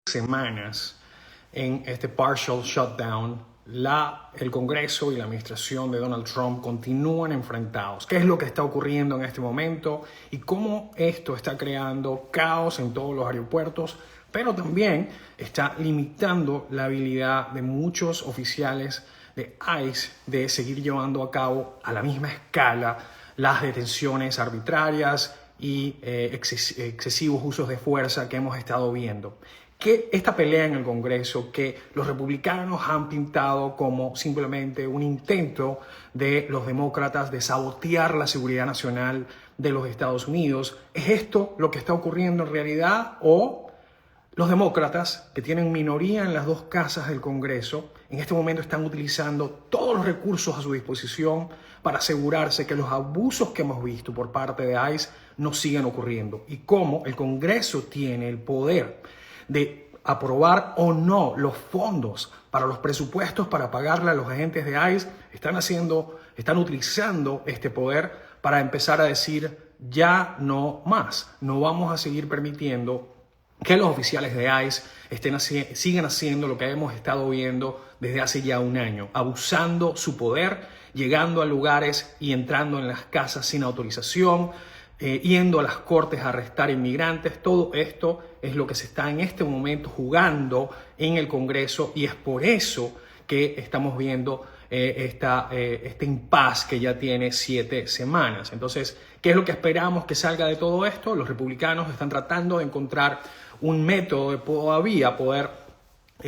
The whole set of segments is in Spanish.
semanas en este partial shutdown, el Congreso y la administración de Donald Trump continúan enfrentados. ¿Qué es lo que está ocurriendo en este momento y cómo esto está creando caos en todos los aeropuertos, pero también está limitando la habilidad de muchos oficiales de ICE de seguir llevando a cabo a la misma escala las detenciones arbitrarias y excesivos usos de fuerza que hemos estado viendo? Que esta pelea en el Congreso, que los republicanos han pintado como simplemente un intento de los demócratas de sabotear la seguridad nacional de los Estados Unidos, ¿es esto lo que está ocurriendo en realidad? ¿O los demócratas, que tienen minoría en las dos casas del Congreso, en este momento están utilizando todos los recursos a su disposición para asegurarse que los abusos que hemos visto por parte de ICE no sigan ocurriendo? Y cómo el Congreso tiene el poder de aprobar o no los fondos para los presupuestos para pagarle a los agentes de ICE, están utilizando este poder para empezar a decir ya no más. No vamos a seguir permitiendo que los oficiales de ICE sigan haciendo lo que hemos estado viendo desde hace ya un año, abusando su poder, llegando a lugares y entrando en las casas sin autorización, yendo a las cortes a arrestar inmigrantes. Todo esto es lo que se está en este momento jugando en el Congreso, y es por eso que estamos viendo este impasse que ya tiene 7 semanas. Entonces, ¿qué es lo que esperamos que salga de todo esto? Los republicanos están tratando de encontrar un método de todavía poder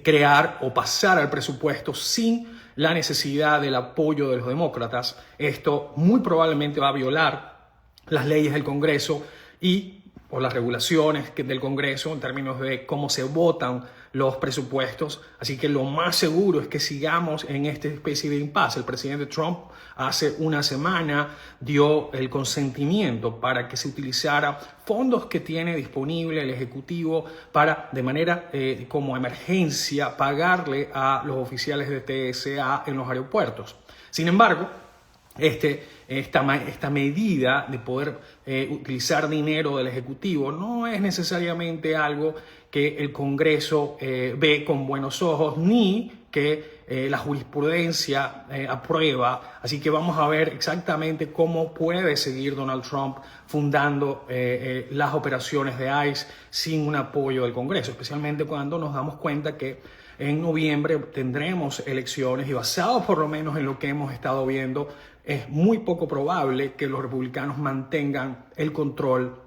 crear o pasar al presupuesto sin la necesidad del apoyo de los demócratas. Esto muy probablemente va a violar las leyes del Congreso o las regulaciones del Congreso en términos de cómo se votan los presupuestos. Así que lo más seguro es que sigamos en esta especie de impasse. El presidente Trump hace una semana dio el consentimiento para que se utilizara fondos que tiene disponible el Ejecutivo para, de manera como emergencia, pagarle a los oficiales de TSA en los aeropuertos. Sin embargo, esta medida de poder utilizar dinero del Ejecutivo no es necesariamente algo que el Congreso ve con buenos ojos, ni que la jurisprudencia aprueba. Así que vamos a ver exactamente cómo puede seguir Donald Trump fundando las operaciones de ICE sin un apoyo del Congreso, especialmente cuando nos damos cuenta que en noviembre tendremos elecciones, y basado por lo menos en lo que hemos estado viendo, es muy poco probable que los republicanos mantengan el control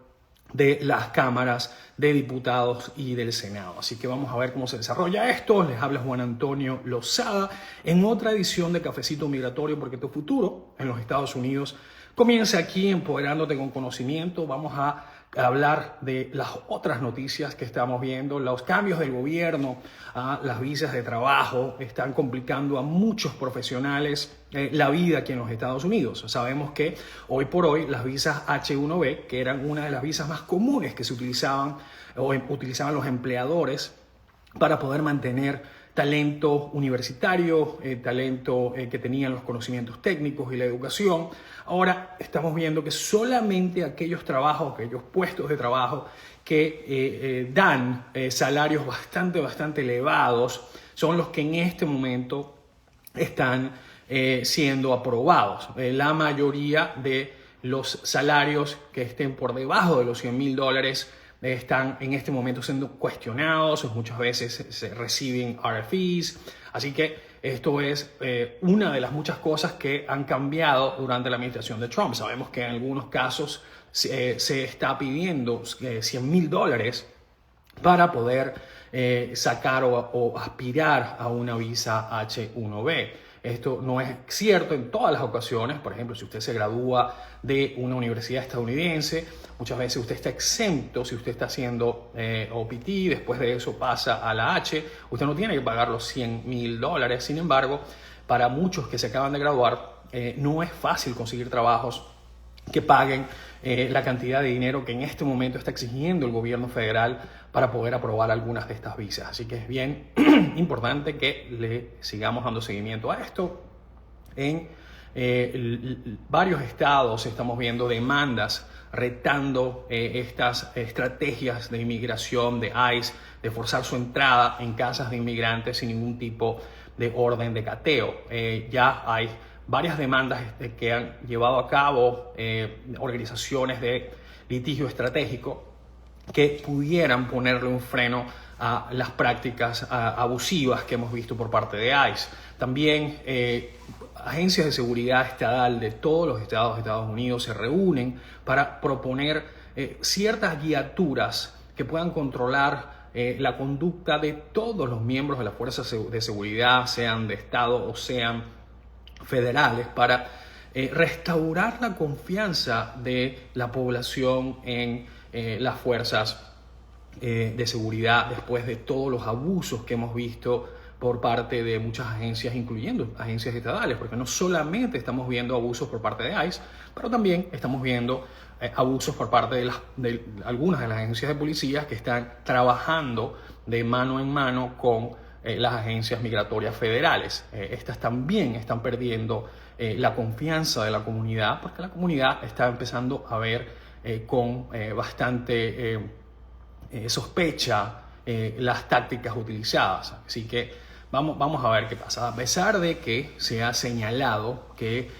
de las cámaras de diputados y del Senado. Así que vamos a ver cómo se desarrolla esto. Les habla Juan Antonio Lozada en otra edición de Cafecito Migratorio, porque tu futuro en los Estados Unidos comienza aquí, empoderándote con conocimiento. Vamos a hablar de las otras noticias que estamos viendo. Los cambios del gobierno a las visas de trabajo están complicando a muchos profesionales la vida aquí en los Estados Unidos. Sabemos que hoy por hoy las visas H1B, que eran una de las visas más comunes que se utilizaban los empleadores para poder mantener talento universitario, talento que tenían los conocimientos técnicos y la educación. Ahora estamos viendo que solamente aquellos puestos de trabajo que dan salarios bastante elevados son los que en este momento están siendo aprobados. La mayoría de los salarios que estén por debajo de los $100,000 están en este momento siendo cuestionados, muchas veces se reciben RFEs. Así que esto es una de las muchas cosas que han cambiado durante la administración de Trump. Sabemos que en algunos casos se está pidiendo $100,000 para poder sacar o aspirar a una visa H1B. Esto no es cierto en todas las ocasiones. Por ejemplo, si usted se gradúa de una universidad estadounidense, muchas veces usted está exento. Si usted está haciendo OPT, después de eso pasa a la H, usted no tiene que pagar los $100,000. Sin embargo, para muchos que se acaban de graduar, no es fácil conseguir trabajos que paguen la cantidad de dinero que en este momento está exigiendo el gobierno federal para poder aprobar algunas de estas visas. Así que es bien importante que le sigamos dando seguimiento a esto. En varios estados estamos viendo demandas retando estas estrategias de inmigración de ICE, de forzar su entrada en casas de inmigrantes sin ningún tipo de orden de cateo. Ya hay varias demandas que han llevado a cabo organizaciones de litigio estratégico que pudieran ponerle un freno a las prácticas abusivas que hemos visto por parte de ICE. También agencias de seguridad estatal de todos los estados de Estados Unidos se reúnen para proponer ciertas guiaturas que puedan controlar la conducta de todos los miembros de las fuerzas de seguridad, sean de estado o sean federales, para restaurar la confianza de la población en las fuerzas de seguridad después de todos los abusos que hemos visto por parte de muchas agencias, incluyendo agencias estatales, porque no solamente estamos viendo abusos por parte de ICE, pero también estamos viendo abusos por parte de algunas de las agencias de policías que están trabajando de mano en mano con las agencias migratorias federales. Estas también están perdiendo la confianza de la comunidad, porque la comunidad está empezando a ver con bastante sospecha las tácticas utilizadas. Así que vamos a ver qué pasa. A pesar de que se ha señalado que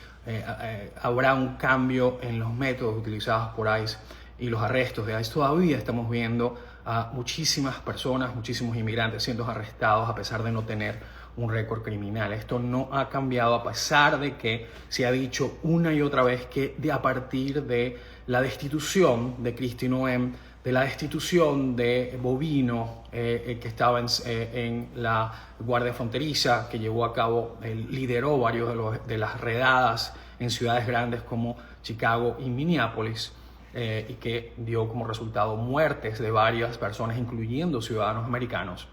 habrá un cambio en los métodos utilizados por ICE y los arrestos de ICE, todavía estamos viendo a muchísimas personas, muchísimos inmigrantes siendo arrestados a pesar de no tener un récord criminal. Esto no ha cambiado a pesar de que se ha dicho una y otra vez que a partir de la destitución de Kristi Noem, de la destitución de Bovino, que estaba en la Guardia Fronteriza, que llevó a cabo, lideró varios de las redadas en ciudades grandes como Chicago y Minneapolis, y que dio como resultado muertes de varias personas, incluyendo ciudadanos americanos.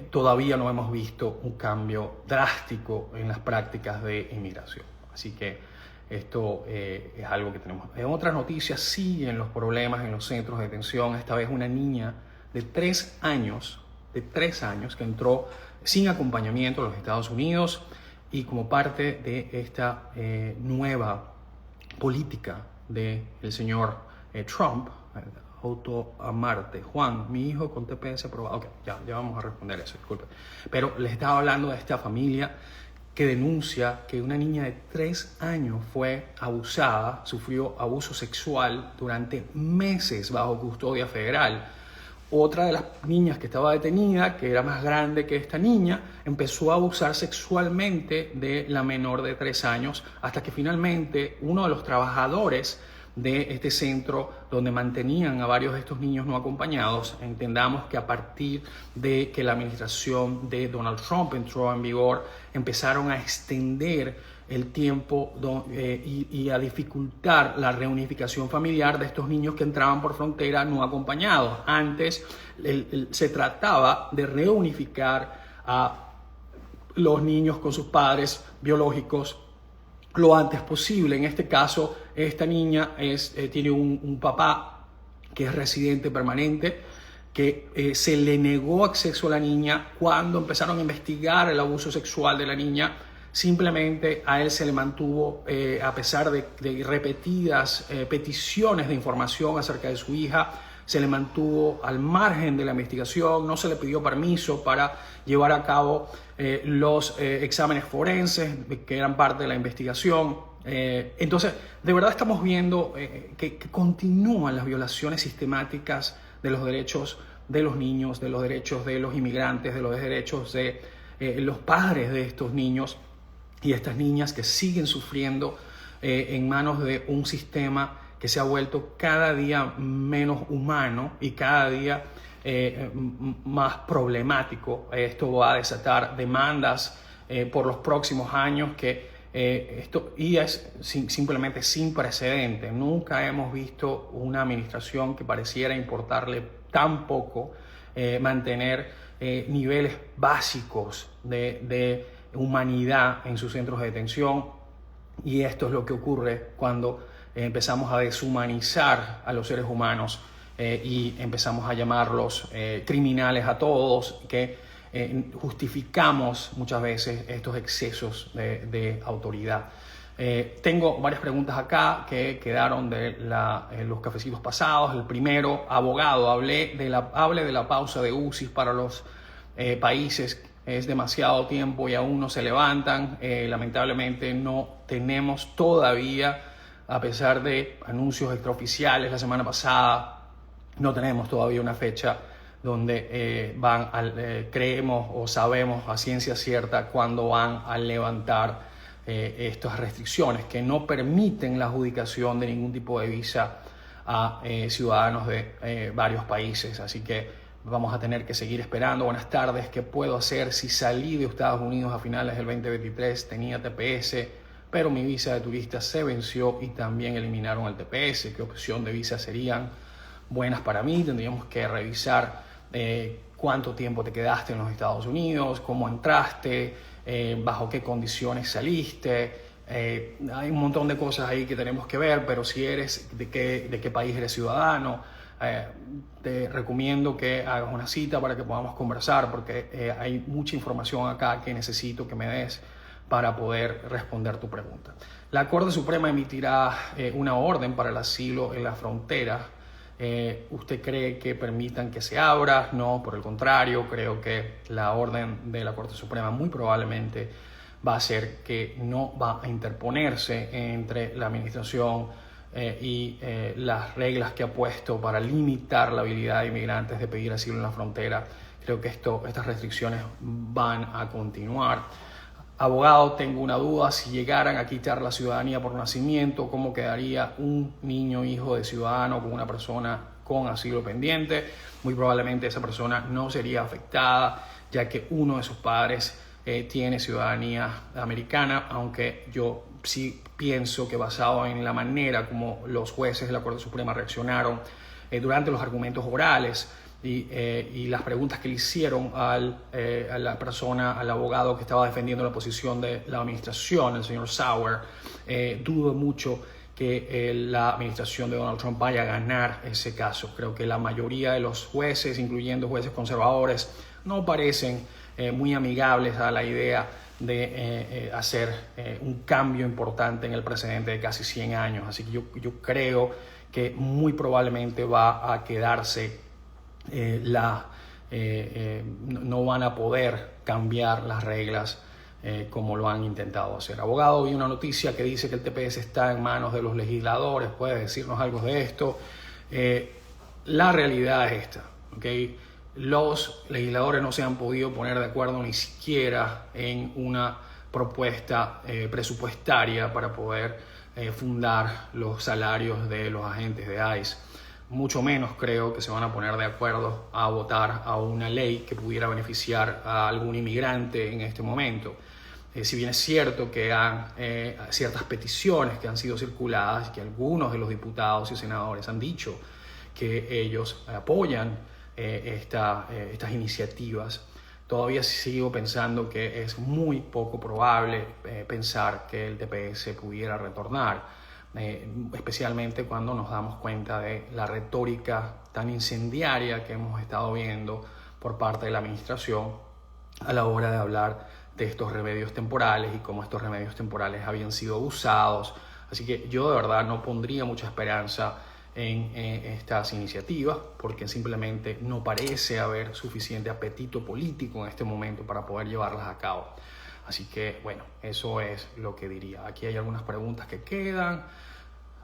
Todavía no hemos visto un cambio drástico en las prácticas de inmigración. Así que esto es algo que tenemos. En otras noticias siguen los problemas en los centros de detención. Esta vez una niña de 3 años que entró sin acompañamiento a los Estados Unidos, y como parte de esta nueva política del señor Trump, autoamarte. Juan, mi hijo con TPS aprobado. Ok, ya vamos a responder eso, disculpe. Pero les estaba hablando de esta familia que denuncia que una niña de 3 años fue abusada, sufrió abuso sexual durante meses bajo custodia federal. Otra de las niñas que estaba detenida, que era más grande que esta niña, empezó a abusar sexualmente de la menor de 3 años, hasta que finalmente uno de los trabajadores de este centro donde mantenían a varios de estos niños no acompañados, entendamos que a partir de que la administración de Donald Trump entró en vigor, empezaron a extender el tiempo y a dificultar la reunificación familiar de estos niños que entraban por frontera no acompañados. Antes se trataba de reunificar a los niños con sus padres biológicos lo antes posible. En este caso, esta niña tiene un papá que es residente permanente, que se le negó acceso a la niña cuando empezaron a investigar el abuso sexual de la niña. Simplemente a él se le mantuvo, a pesar de repetidas peticiones de información acerca de su hija, se le mantuvo al margen de la investigación, no se le pidió permiso para llevar a cabo los exámenes forenses que eran parte de la investigación. Entonces, de verdad estamos viendo que continúan las violaciones sistemáticas de los derechos de los niños, de los derechos de los inmigrantes, de los derechos de los padres de estos niños y estas niñas, que siguen sufriendo en manos de un sistema que se ha vuelto cada día menos humano y cada día más problemático. Esto va a desatar demandas por los próximos años esto es simplemente sin precedente. Nunca hemos visto una administración que pareciera importarle tan poco mantener niveles básicos de humanidad en sus centros de detención, y esto es lo que ocurre cuando empezamos a deshumanizar a los seres humanos y empezamos a llamarlos criminales a todos, que justificamos muchas veces estos excesos de autoridad. Tengo varias preguntas acá que quedaron de los cafecitos pasados. El primero, abogado, hable de la pausa de UCI para los países. Es demasiado tiempo y aún no se levantan. Lamentablemente no tenemos todavía, a pesar de anuncios extraoficiales la semana pasada, no tenemos todavía una fecha donde creemos o sabemos a ciencia cierta cuándo van a levantar estas restricciones que no permiten la adjudicación de ningún tipo de visa a ciudadanos de varios países. Así que vamos a tener que seguir esperando. Buenas tardes, ¿qué puedo hacer si salí de Estados Unidos a finales del 2023? Tenía TPS, pero mi visa de turista se venció y también eliminaron el TPS. ¿Qué opción de visa serían buenas para mí? Tendríamos que revisar cuánto tiempo te quedaste en los Estados Unidos, cómo entraste, bajo qué condiciones saliste. Hay un montón de cosas ahí que tenemos que ver, pero si eres de qué país eres ciudadano, te recomiendo que hagas una cita para que podamos conversar, porque hay mucha información acá que necesito que me des para poder responder tu pregunta. La Corte Suprema emitirá una orden para el asilo en la frontera. ¿Usted cree que permitan que se abra? No, por el contrario, creo que la orden de la Corte Suprema muy probablemente va a ser que no va a interponerse entre la administración y las reglas que ha puesto para limitar la habilidad de inmigrantes de pedir asilo en la frontera. Creo que estas restricciones van a continuar. Abogado, tengo una duda. Si llegaran a quitar la ciudadanía por nacimiento, ¿cómo quedaría un niño hijo de ciudadano con una persona con asilo pendiente? Muy probablemente esa persona no sería afectada, ya que uno de sus padres tiene ciudadanía americana, aunque yo sí pienso que, basado en la manera como los jueces de la Corte Suprema reaccionaron durante los argumentos orales y las preguntas que le hicieron a la persona, al abogado que estaba defendiendo la posición de la administración, el señor Sauer, dudo mucho que la administración de Donald Trump vaya a ganar ese caso. Creo que la mayoría de los jueces, incluyendo jueces conservadores, no parecen muy amigables a la idea de hacer un cambio importante en el precedente de casi 100 años. Así que yo creo que muy probablemente va a quedarse no van a poder cambiar las reglas como lo han intentado hacer. Abogado, vi una noticia que dice que el TPS está en manos de los legisladores. ¿Puede decirnos algo de esto? La realidad es esta, ¿okay? Los legisladores no se han podido poner de acuerdo ni siquiera en una propuesta presupuestaria para poder fundar los salarios de los agentes de ICE. Mucho menos creo que se van a poner de acuerdo a votar a una ley que pudiera beneficiar a algún inmigrante en este momento. Si bien es cierto que hay ciertas peticiones que han sido circuladas, que algunos de los diputados y senadores han dicho que ellos apoyan estas iniciativas, todavía sigo pensando que es muy poco probable pensar que el TPS pudiera retornar. Especialmente cuando nos damos cuenta de la retórica tan incendiaria que hemos estado viendo por parte de la administración a la hora de hablar de estos remedios temporales y cómo estos remedios temporales habían sido abusados. Así que yo de verdad no pondría mucha esperanza en estas iniciativas, porque simplemente no parece haber suficiente apetito político en este momento para poder llevarlas a cabo. Así que, bueno, eso es lo que diría. Aquí hay algunas preguntas que quedan.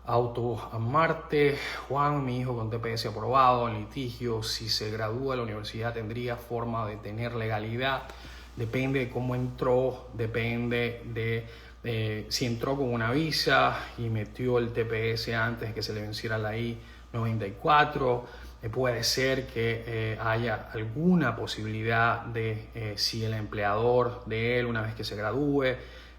Auto a Marte. Juan, mi hijo con TPS aprobado en litigio. Si se gradúa de la universidad, ¿tendría forma de tener legalidad? Depende de cómo entró, depende de si entró con una visa y metió el TPS antes de que se le venciera la I-94. Puede ser que haya alguna posibilidad de si el empleador de él, una vez que se gradúe,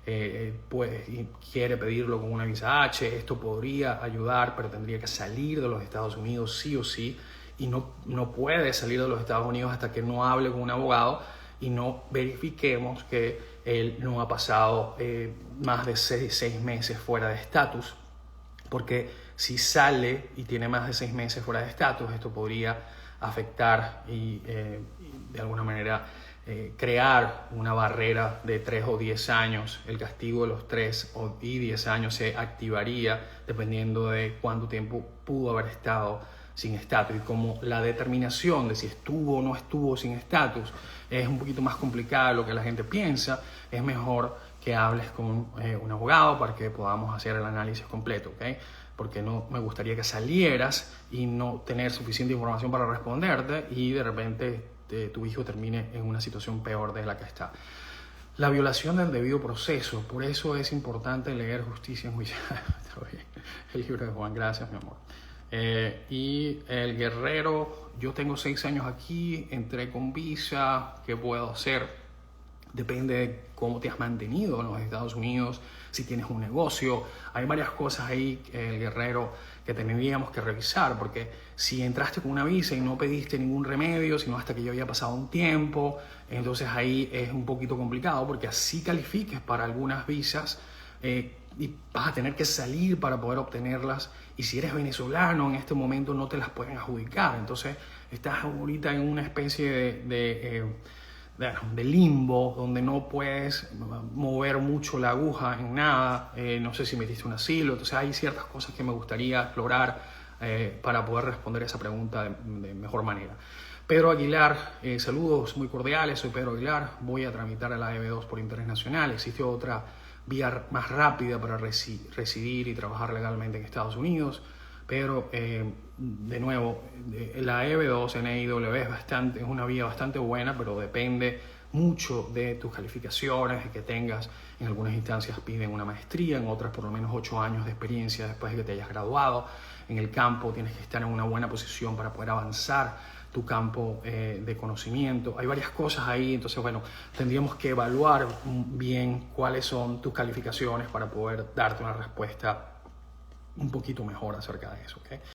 y quiere pedirlo con una visa H, esto podría ayudar, pero tendría que salir de los Estados Unidos sí o sí, y no puede salir de los Estados Unidos hasta que no hable con un abogado y no verifiquemos que él no ha pasado más de 6 meses fuera de estatus, porque si sale y tiene más de 6 meses fuera de estatus, esto podría afectar y de alguna manera crear una barrera de 3 o 10 años. El castigo de los 3 y 10 años se activaría dependiendo de cuánto tiempo pudo haber estado sin estatus. Y como la determinación de si estuvo o no estuvo sin estatus es un poquito más complicada de lo que la gente piensa, es mejor que hables con un abogado para que podamos hacer el análisis completo, ¿ok? Porque no me gustaría que salieras y no tener suficiente información para responderte y de repente tu hijo termine en una situación peor de la que está. La violación del debido proceso, por eso es importante leer Justicia en Juicio. El libro de Juan, gracias mi amor. Y el guerrero, yo tengo 6 años aquí, entré con visa, ¿qué puedo hacer? Depende de cómo te has mantenido en los Estados Unidos, si tienes un negocio. Hay varias cosas ahí, el guerrero, que tendríamos que revisar, porque si entraste con una visa y no pediste ningún remedio, sino hasta que ya había pasado un tiempo, entonces ahí es un poquito complicado, porque así califiques para algunas visas y vas a tener que salir para poder obtenerlas, y si eres venezolano en este momento no te las pueden adjudicar. Entonces estás ahorita en una especie de limbo donde no puedes mover mucho la aguja en nada. No sé si metiste un asilo. Entonces hay ciertas cosas que me gustaría explorar para poder responder esa pregunta de mejor manera. Pedro Aguilar, saludos muy cordiales, soy Pedro Aguilar, voy a tramitar el AEB2 por interés nacional. Existe otra vía más rápida para residir y trabajar legalmente en Estados Unidos, pero de nuevo, la EB2 en NIW es una vía bastante buena, pero depende mucho de tus calificaciones, de que tengas, en algunas instancias piden una maestría, en otras por lo menos 8 años de experiencia después de que te hayas graduado. En el campo tienes que estar en una buena posición para poder avanzar tu campo de conocimiento. Hay varias cosas ahí, entonces bueno, tendríamos que evaluar bien cuáles son tus calificaciones para poder darte una respuesta un poquito mejor acerca de eso, ¿ok?